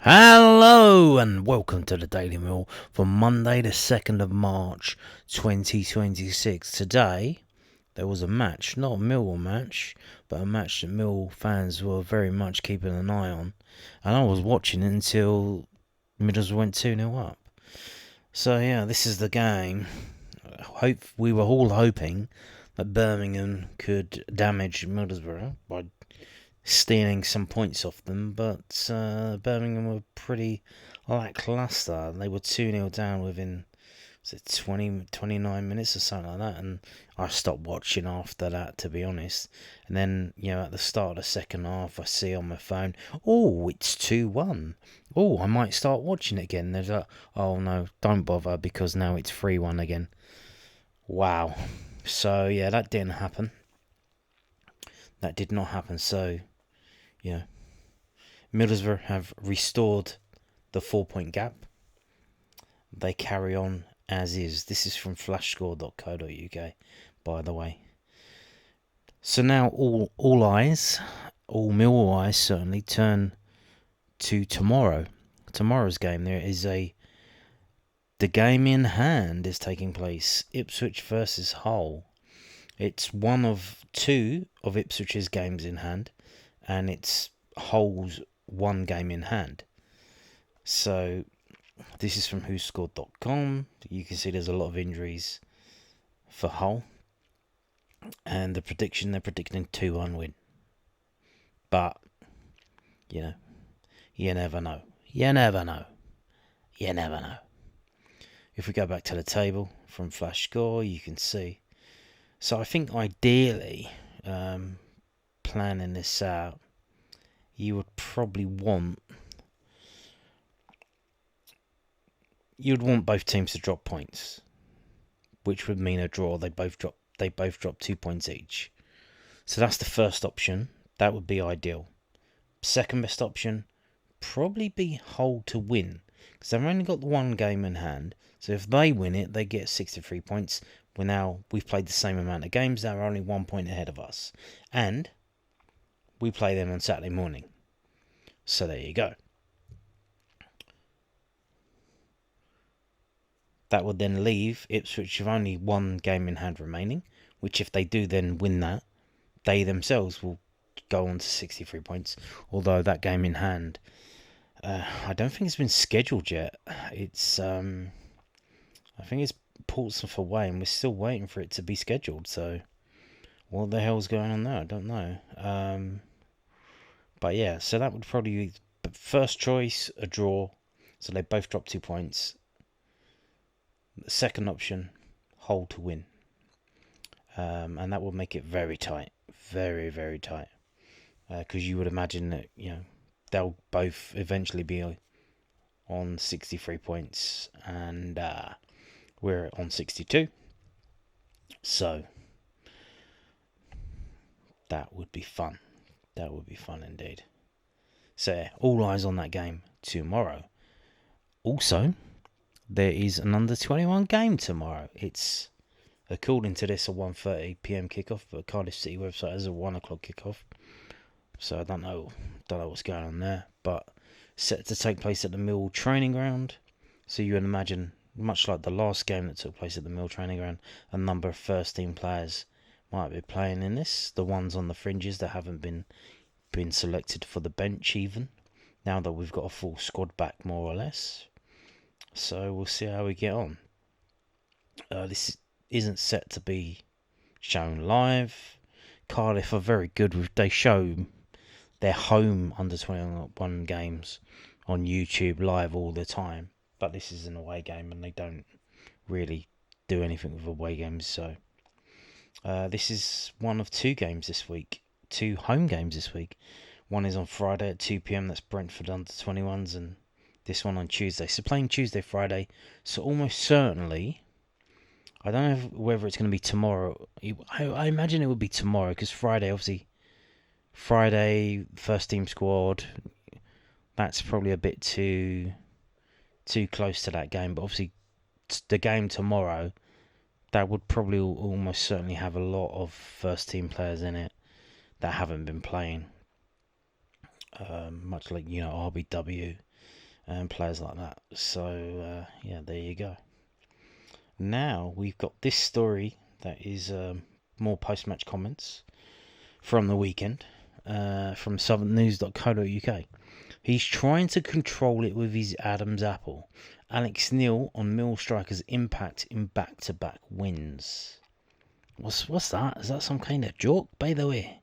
Hello and welcome to the Daily Mill for Monday the 2nd of March 2026. Today there was a match, not a Millwall match, but a match that Millwall fans were very much keeping an eye on, and I was watching it until Middlesbrough went 2-0 up. So yeah, this is the game. We were all hoping that Birmingham could damage Middlesbrough by stealing some points off them, but Birmingham were pretty lackluster. They were 2-0 down within 29 minutes or something like that, and I stopped watching after that, to be honest. And then, at the start of the second half, I see on my phone, oh, it's 2-1. Oh, I might start watching it again. There's like, oh no, don't bother, because now it's 3-1 again. Wow. So yeah, that didn't happen. That did not happen. So Middlesbrough have restored the 4-point gap. They carry on as is. This is from flashscore.co.uk, by the way. So now all eyes, all Millwall eyes certainly, turn to tomorrow's game. The game in hand is taking place. Ipswich versus Hull. It's one of two of Ipswich's games in hand, and it's Hull's one game in hand. So this is from whoscored.com. You can see there's a lot of injuries for Hull, and they're predicting 2-1 win. But you never know. If we go back to the table from Flash Score, you can see. So I think ideally, planning this out, you would probably want both teams to drop points, which would mean a draw. They both drop 2 points each. So that's the first option. That would be ideal. Second best option, probably be Hull to win, because they've only got the one game in hand. So if they win it, they get 63 points. We've played the same amount of games. They're only 1 point ahead of us, and we play them on Saturday morning. So there you go. That would then leave Ipswich with only one game in hand remaining, which if they do then win that, they themselves will go on to 63 points. Although that game in hand, I don't think it's been scheduled yet. It's I think it's Portsmouth away, and we're still waiting for it to be scheduled. So what the hell's going on there? I don't know. But yeah, so that would probably be first choice, a draw. So they both drop 2 points. The second option, Hull to win. And that will make it very tight. Very, very tight. Because you would imagine that, they'll both eventually be on 63 points. And we're on 62. So that would be fun. That would be fun indeed. So yeah, all eyes on that game tomorrow. Also, there is an under-21 game tomorrow. It's, according to this, a 1:30 p.m. kickoff, but Cardiff City website has a 1 o'clock kickoff. So I don't know what's going on there, but set to take place at the Millwall training ground. So you would imagine, much like the last game that took place at the Millwall training ground, a number of first-team players might be playing in this. The ones on the fringes that haven't been selected for the bench even. Now that we've got a full squad back, more or less. So we'll see how we get on. This isn't set to be shown live. Cardiff are very good they show their home under 21 games on YouTube live all the time. But this is an away game, and they don't really do anything with away games. So this is one of two games this week. 2 home games this week. One is on Friday at 2 p.m. That's Brentford under 21s, and this one on Tuesday. So playing Tuesday, Friday. So almost certainly, I don't know whether it's going to be tomorrow. I imagine it would be tomorrow, because Friday, obviously, first team squad. That's probably a bit too close to that game. But obviously, the game tomorrow, that would probably almost certainly have a lot of first team players in it that haven't been playing. Much like, RBW and players like that. So yeah, there you go. Now we've got this story that is more post-match comments from the weekend from southernnews.co.uk. He's trying to control it with his Adam's apple. Alex Neil on Mill strikers' impact in back-to-back wins. What's that? Is that some kind of joke, by the way?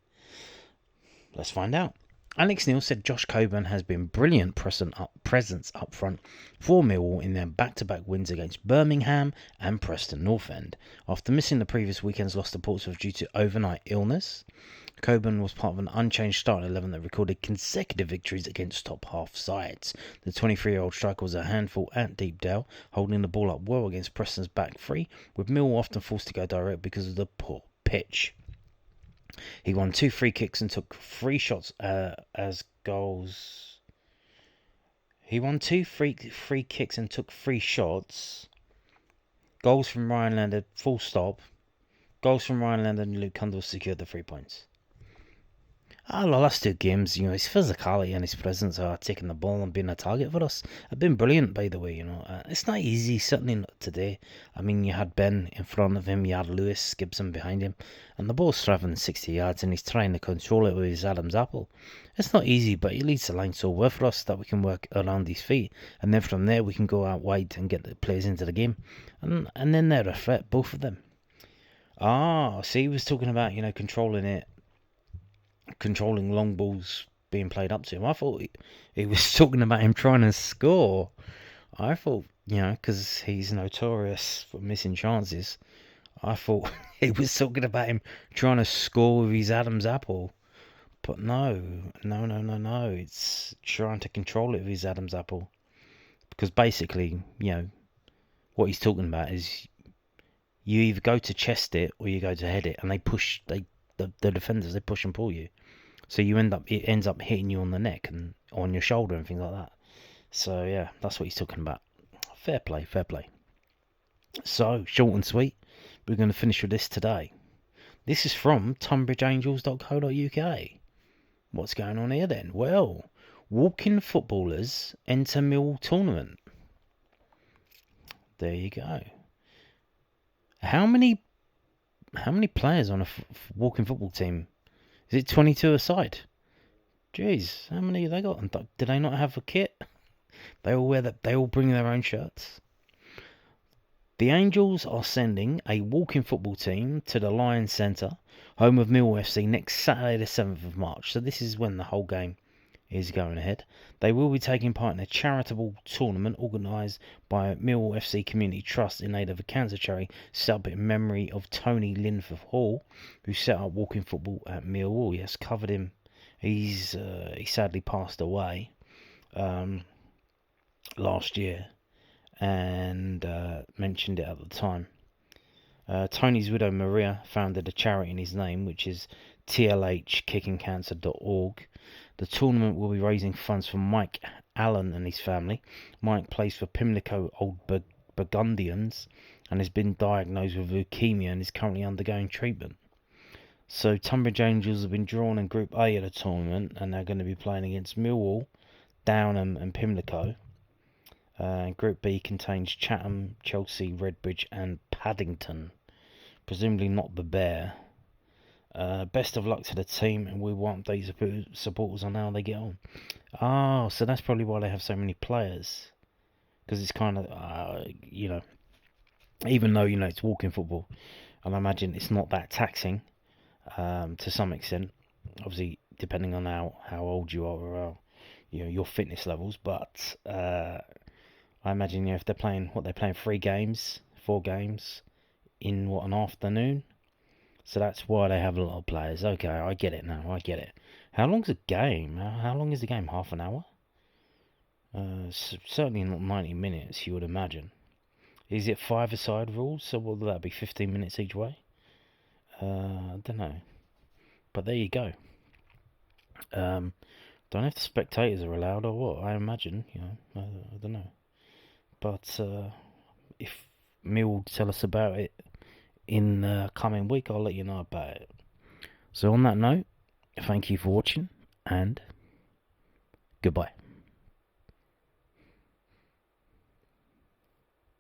Let's find out. Alex Neil said Josh Coburn has been brilliant presence up front for Millwall in their back-to-back wins against Birmingham and Preston North End. After missing the previous weekend's loss to Portsmouth due to overnight illness, Coburn was part of an unchanged starting 11 that recorded consecutive victories against top-half sides. The 23-year-old striker was a handful at Deepdale, holding the ball up well against Preston's back three, with Millwall often forced to go direct because of the poor pitch. He won 2 free kicks and took 3 shots as goals. He won 2 free kicks and took 3 shots. Goals from Ryan Lander, full stop. Goals from Ryan Lander and Luke Cundall secured the 3 points. The last 2 games, his physicality and his presence are taking the ball and being a target for us have been brilliant, by the way. It's not easy, certainly not today. I mean, you had Ben in front of him, you had Lewis Gibson behind him, and the ball's travelling 60 yards and he's trying to control it with his Adam's apple. It's not easy, but he leads the line so well for us that we can work around his feet, and then from there we can go out wide and get the players into the game, and then they're a threat, both of them. See, he was talking about, controlling it. Controlling long balls being played up to him. I thought he was talking about him trying to score. I thought, because he's notorious for missing chances, I thought he was talking about him trying to score with his Adam's apple. But no. It's trying to control it with his Adam's apple. Because basically, what he's talking about is you either go to chest it or you go to head it, and the defenders, they push and pull you. So it ends up hitting you on the neck and on your shoulder and things like that. So yeah, that's what he's talking about. Fair play. So, short and sweet, we're going to finish with this today. This is from tunbridgeangels.co.uk. What's going on here then? Well, walking footballers enter Millwall tournament. There you go. How many players on a walking football team? Is it 22 a side? Jeez, how many have they got? Do they not have a kit? They all bring their own shirts. The Angels are sending a walking football team to the Lions Centre, home of Millwall FC, next Saturday the 7th of March. So this is when the whole game is going ahead. They will be taking part in a charitable tournament organised by Millwall FC Community Trust in aid of a cancer charity set up in memory of Tony Linford Hall, who set up walking football at Millwall. Yes, covered him. He sadly passed away last year, and mentioned it at the time. Tony's widow Maria founded a charity in his name, which is tlhkickingcancer.org. The tournament will be raising funds for Mike Allen and his family. Mike plays for Pimlico Old Burgundians and has been diagnosed with leukemia and is currently undergoing treatment. So Tunbridge Angels have been drawn in Group A of the tournament, and they're going to be playing against Millwall, Downham and Pimlico. Group B contains Chatham, Chelsea, Redbridge and Paddington. Presumably not the Bear. Best of luck to the team, and we want these supporters on how they get on. So that's probably why they have so many players. Because it's kind of, even though, it's walking football, and I imagine it's not that taxing to some extent. Obviously, depending on how old you are or your fitness levels. But I imagine, if they're playing 4 games in an afternoon. So that's why they have a lot of players. Okay, I get it now. I get it. How long's a game? How long is the game? Half an hour? Certainly not 90 minutes, you would imagine. Is it 5-a-side rules? So what would that be? 15 minutes each way? I don't know. But there you go. Don't know if the spectators are allowed or what. I imagine, I don't know. But if Mill tell us about it in the coming week, I'll let you know about it. So on that note, thank you for watching, and goodbye.